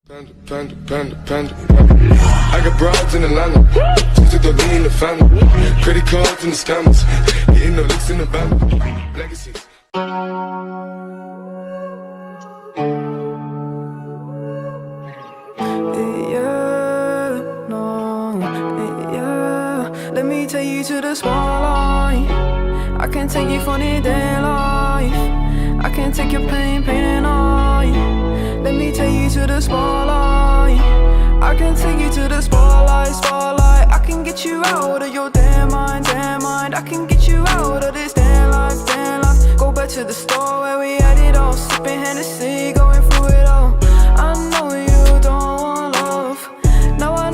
I got broads in Atlanta, just to the lean the family, credit cards and the scammers, getting no licks in the band, legacies. Let me take you to the spotlight. I can take you for the day life. I can take your pain and I. Let me take you to the spotlight. I can take you to the spotlight. I can get you out of your damn mind. I can get you out of this damn life. Go back to the store where we had it all, sipping Hennessy, going through it all. I know you don't want love. Now I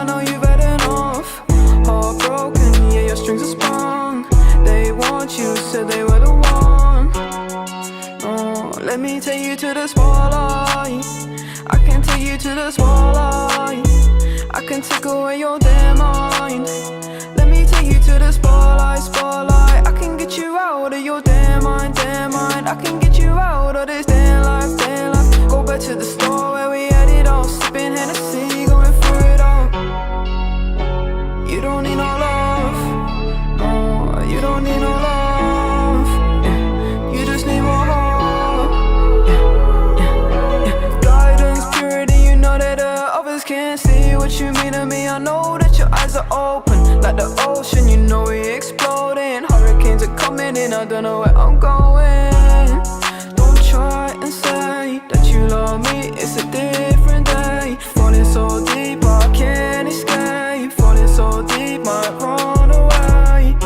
know you've had enough. Heartbroken, yeah, your strings are sprung. They want you, said they were the one. Oh, let me take you to the spotlight. I can take you to the spotlight. I can take away your damn mind. Let me take you to the spotlight. I can get you out of your damn mind. I can get you out of this damn life. Go back to the store where we had it all, sipping Hennessy, going through it all. You don't need no love. No, you don't need no love. You just need more heart. Guidance, purity, you know that others can't see what you mean to me. I know that your eyes are open like the ocean, you know we exploding. Hurricanes are coming in, I don't know where I'm going. Don't try and say that you love me, it's a different day. Falling so deep, I can't escape. Falling so deep, might run away.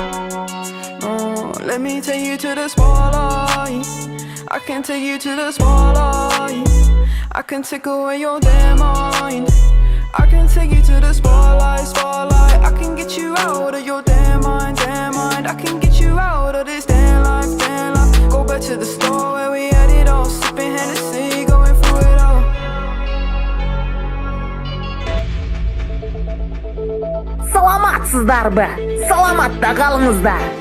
Oh, let me take you to the spotlight. I can take you to the spotlight. I can take away your damn mind. I can take you to the spotlight. I can get you out of your damn mind. I can get you out of this damn life. Go back to the store where we had it all, sipping Hennessy, going through it all. Саламатсыздарбы? Саламатта калыңыздар.